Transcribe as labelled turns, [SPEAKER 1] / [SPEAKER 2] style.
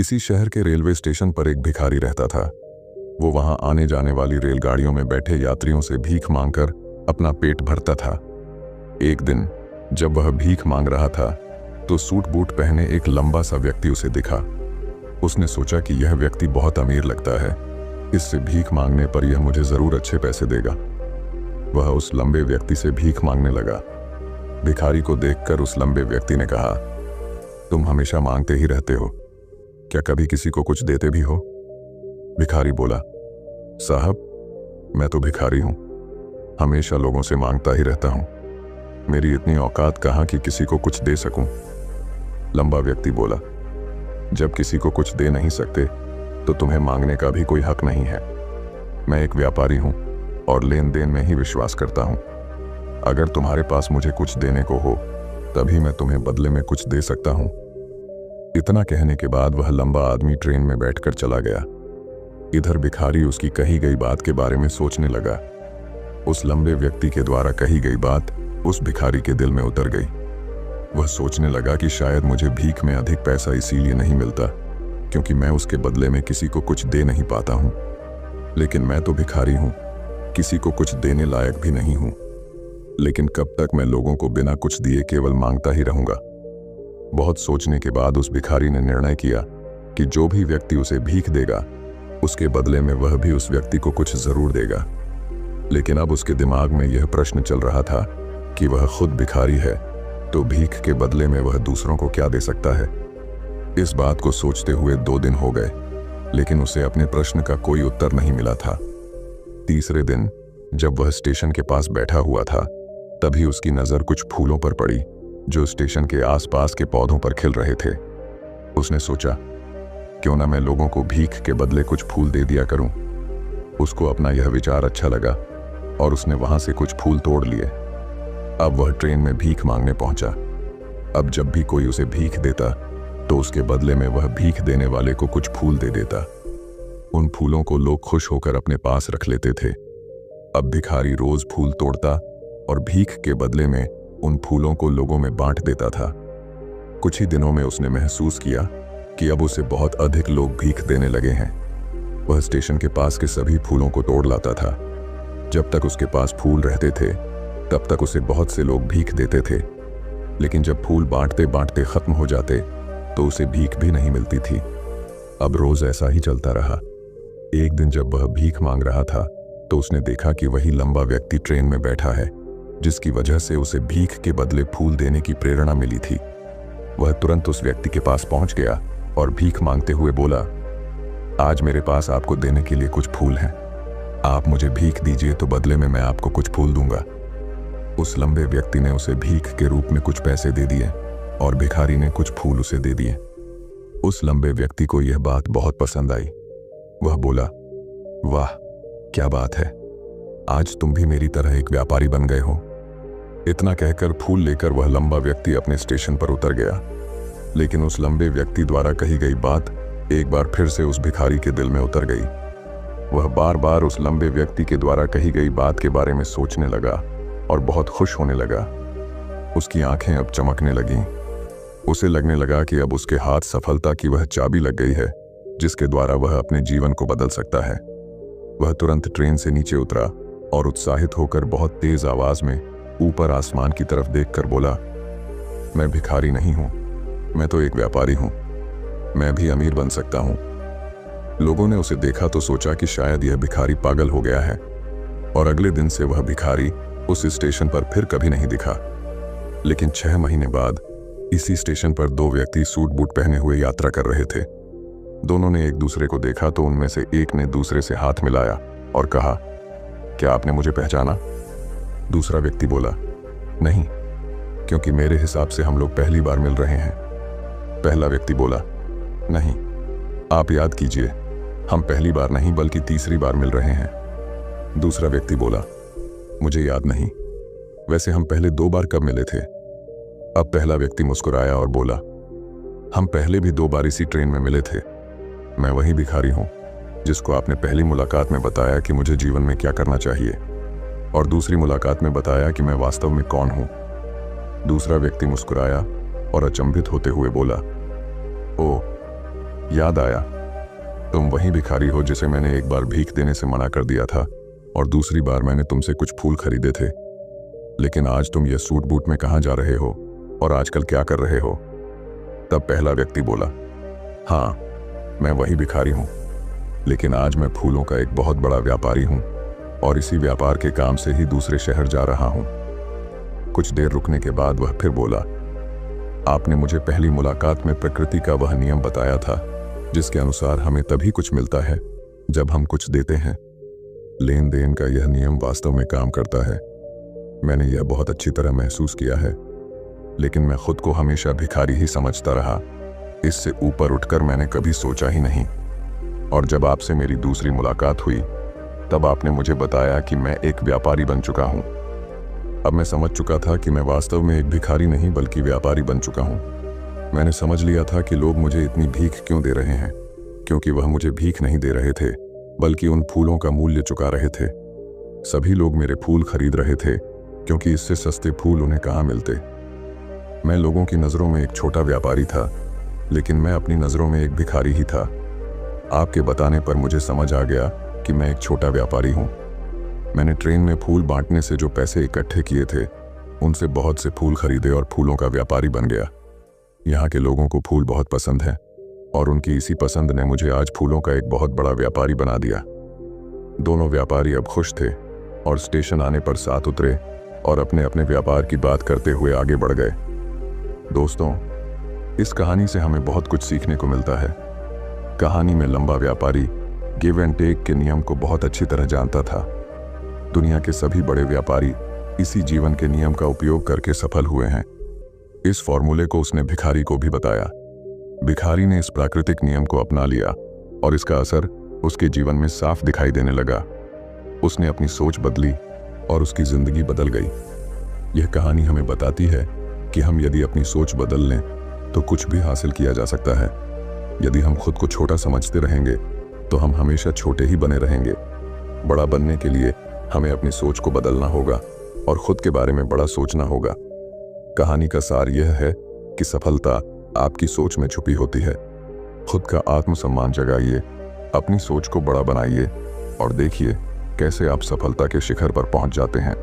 [SPEAKER 1] किसी शहर के रेलवे स्टेशन पर एक भिखारी रहता था। वो वहां आने जाने वाली रेलगाड़ियों में बैठे यात्रियों से भीख मांगकर अपना पेट भरता था। एक दिन जब वह भीख मांग रहा था तो सूट बूट पहने एक लंबा सा व्यक्ति उसे दिखा। उसने सोचा कि यह व्यक्ति बहुत अमीर लगता है, इससे भीख मांगने पर यह मुझे जरूर अच्छे पैसे देगा। वह उस लंबे व्यक्ति से भीख मांगने लगा। भिखारी को देखकर उस लंबे व्यक्ति ने कहा, तुम हमेशा मांगते ही रहते हो, क्या कभी किसी को कुछ देते भी हो? भिखारी बोला, साहब मैं तो भिखारी हूं, हमेशा लोगों से मांगता ही रहता हूं, मेरी इतनी औकात कहां कि किसी को कुछ दे सकूं। लंबा व्यक्ति बोला, जब किसी को कुछ दे नहीं सकते तो तुम्हें मांगने का भी कोई हक नहीं है। मैं एक व्यापारी हूं और लेन देन में ही विश्वास करता हूं। अगर तुम्हारे पास मुझे कुछ देने को हो तभी मैं तुम्हें बदले में कुछ दे सकता हूं। इतना कहने के बाद वह लंबा आदमी ट्रेन में बैठकर चला गया। इधर भिखारी उसकी कही गई बात के बारे में सोचने लगा। उस लंबे व्यक्ति के द्वारा कही गई बात उस भिखारी के दिल में उतर गई। वह सोचने लगा कि शायद मुझे भीख में अधिक पैसा इसीलिए नहीं मिलता क्योंकि मैं उसके बदले में किसी को कुछ दे नहीं पाता हूं। लेकिन मैं तो भिखारी हूं, किसी को कुछ देने लायक भी नहीं हूं। लेकिन कब तक मैं लोगों को बिना कुछ दिए केवल मांगता ही रहूंगा? बहुत सोचने के बाद उस भिखारी ने निर्णय किया कि जो भी व्यक्ति उसे भीख देगा उसके बदले में वह भी उस व्यक्ति को कुछ जरूर देगा। लेकिन अब उसके दिमाग में यह प्रश्न चल रहा था कि वह खुद भिखारी है तो भीख के बदले में वह दूसरों को क्या दे सकता है। इस बात को सोचते हुए 2 दिन हो गए, लेकिन उसे अपने प्रश्न का कोई उत्तर नहीं मिला था। तीसरे दिन जब वह स्टेशन के पास बैठा हुआ था तभी उसकी नजर कुछ फूलों पर पड़ी जो स्टेशन के आसपास के पौधों पर खिल रहे थे। उसने सोचा, क्यों ना मैं लोगों को भीख के बदले कुछ फूल दे दिया करूं। उसको अपना यह विचार अच्छा लगा और उसने वहां से कुछ फूल तोड़ लिए। अब वह ट्रेन में भीख मांगने पहुंचा। अब जब भी कोई उसे भीख देता तो उसके बदले में वह भीख देने वाले को कुछ फूल दे देता। उन फूलों को लोग खुश होकर अपने पास रख लेते थे। अब भिखारी रोज फूल तोड़ता और भीख के बदले में उन फूलों को लोगों में बांट देता था। कुछ ही दिनों में उसने महसूस किया कि अब उसे बहुत अधिक लोग भीख देने लगे हैं। वह स्टेशन के पास के सभी फूलों को तोड़ लाता था। जब तक उसके पास फूल रहते थे तब तक उसे बहुत से लोग भीख देते थे, लेकिन जब फूल बांटते बांटते खत्म हो जाते तो उसे भीख भी नहीं मिलती थी। अब रोज ऐसा ही चलता रहा। एक दिन जब वह भीख मांग रहा था तो उसने देखा कि वही लंबा व्यक्ति ट्रेन में बैठा है जिसकी वजह से उसे भीख के बदले फूल देने की प्रेरणा मिली थी। वह तुरंत उस व्यक्ति के पास पहुंच गया और भीख मांगते हुए बोला, आज मेरे पास आपको देने के लिए कुछ फूल हैं, आप मुझे भीख दीजिए तो बदले में मैं आपको कुछ फूल दूंगा। उस लंबे व्यक्ति ने उसे भीख के रूप में कुछ पैसे दे दिए और भिखारी ने कुछ फूल उसे दे दिए। उस लंबे व्यक्ति को यह बात बहुत पसंद आई। वह बोला, वाह क्या बात है, आज तुम भी मेरी तरह एक व्यापारी बन गए हो। इतना कहकर फूल लेकर वह लंबा व्यक्ति अपने स्टेशन पर उतर गया। लेकिन उस लंबे व्यक्ति द्वारा कही गई बात एक बार फिर से उस भिखारी के दिल में उतर गई। वह बार बार उस लंबे व्यक्ति के द्वारा कही गई बात के बारे में सोचने लगा और बहुत खुश होने लगा। उसकी आंखें अब चमकने लगीं। उसे लगने लगा कि अब उसके हाथ सफलता की वह चाबी लग गई है जिसके द्वारा वह अपने जीवन को बदल सकता है। वह तुरंत ट्रेन से नीचे उतरा और उत्साहित होकर बहुत तेज आवाज में ऊपर आसमान की तरफ देखकर बोला, मैं भिखारी नहीं हूं, मैं तो एक व्यापारी हूं, मैं भी अमीर बन सकता हूं। लोगों ने उसे देखा तो सोचा कि शायद यह भिखारी पागल हो गया है और अगले दिन से वह भिखारी उस स्टेशन पर फिर कभी नहीं दिखा। लेकिन 6 महीने बाद इसी स्टेशन पर 2 व्यक्ति सूट बूट पहने हुए यात्रा कर रहे थे। दोनों ने एक दूसरे को देखा तो उनमें से एक ने दूसरे से हाथ मिलाया और कहा, क्या आपने मुझे पहचाना? दूसरा व्यक्ति बोला, नहीं, क्योंकि मेरे हिसाब से हम लोग पहली बार मिल रहे हैं। पहला व्यक्ति बोला, नहीं, आप याद कीजिए, हम पहली बार नहीं बल्कि तीसरी बार मिल रहे हैं। दूसरा व्यक्ति बोला, मुझे याद नहीं, वैसे हम पहले 2 बार कब मिले थे? अब पहला व्यक्ति मुस्कुराया और बोला, हम पहले भी 2 बार इसी ट्रेन में मिले थे। मैं वही भिखारी हूं जिसको आपने पहली मुलाकात में बताया कि मुझे जीवन में क्या करना चाहिए और दूसरी मुलाकात में बताया कि मैं वास्तव में कौन हूं। दूसरा व्यक्ति मुस्कुराया और अचंभित होते हुए बोला, ओह, याद आया, तुम वही भिखारी हो जिसे मैंने एक बार भीख देने से मना कर दिया था और दूसरी बार मैंने तुमसे कुछ फूल खरीदे थे। लेकिन आज तुम ये सूट बूट में कहाँ जा रहे हो और आजकल क्या कर रहे हो? तब पहला व्यक्ति बोला, हाँ, मैं वही भिखारी हूँ, लेकिन आज मैं फूलों का एक बहुत बड़ा व्यापारी हूँ और इसी व्यापार के काम से ही दूसरे शहर जा रहा हूँ। कुछ देर रुकने के बाद वह फिर बोला, आपने मुझे पहली मुलाकात में प्रकृति का वह नियम बताया था जिसके अनुसार हमें तभी कुछ मिलता है जब हम कुछ देते हैं। लेन देन का यह नियम वास्तव में काम करता है। मैंने यह बहुत अच्छी तरह महसूस किया है, लेकिन मैं खुद को हमेशा भिखारी ही समझता रहा। इससे ऊपर उठकर मैंने कभी सोचा ही नहीं। और जब आपसे मेरी दूसरी मुलाकात हुई तब आपने मुझे बताया कि मैं एक व्यापारी बन चुका हूँ। अब मैं समझ चुका था कि मैं वास्तव में एक भिखारी नहीं बल्कि व्यापारी बन चुका हूँ। मैंने समझ लिया था कि लोग मुझे इतनी भीख क्यों दे रहे हैं, क्योंकि वह मुझे भीख नहीं दे रहे थे बल्कि उन फूलों का मूल्य चुका रहे थे। सभी लोग मेरे फूल खरीद रहे थे क्योंकि इससे सस्ते फूल उन्हें कहाँ मिलते। मैं लोगों की नज़रों में एक छोटा व्यापारी था, लेकिन मैं अपनी नज़रों में एक भिखारी ही था। आपके बताने पर मुझे समझ आ गया कि मैं एक छोटा व्यापारी हूँ। मैंने ट्रेन में फूल बांटने से जो पैसे इकट्ठे किए थे उनसे बहुत से फूल खरीदे और फूलों का व्यापारी बन गया। यहाँ के लोगों को फूल बहुत पसंद है और उनकी इसी पसंद ने मुझे आज फूलों का एक बहुत बड़ा व्यापारी बना दिया। दोनों व्यापारी अब खुश थे और स्टेशन आने पर साथ उतरे और अपने अपने व्यापार की बात करते हुए आगे बढ़ गए। दोस्तों, इस कहानी से हमें बहुत कुछ सीखने को मिलता है। कहानी में लंबा व्यापारी गिव एंड टेक के नियम को बहुत अच्छी तरह जानता था। दुनिया के सभी बड़े व्यापारी इसी जीवन के नियम का उपयोग करके सफल हुए हैं। इस फॉर्मूले को उसने भिखारी को भी बताया। भिखारी ने इस प्राकृतिक नियम को अपना लिया और इसका असर उसके जीवन में साफ दिखाई देने लगा। उसने अपनी सोच बदली और उसकी जिंदगी बदल गई। यह कहानी हमें बताती है कि हम यदि अपनी सोच बदल लें तो कुछ भी हासिल किया जा सकता है। यदि हम खुद को छोटा समझते रहेंगे तो हम हमेशा छोटे ही बने रहेंगे। बड़ा बनने के लिए हमें अपनी सोच को बदलना होगा और खुद के बारे में बड़ा सोचना होगा। कहानी का सार यह है कि सफलता आपकी सोच में छुपी होती है। खुद का आत्मसम्मान जगाइए, अपनी सोच को बड़ा बनाइए और देखिए कैसे आप सफलता के शिखर पर पहुंच जाते हैं।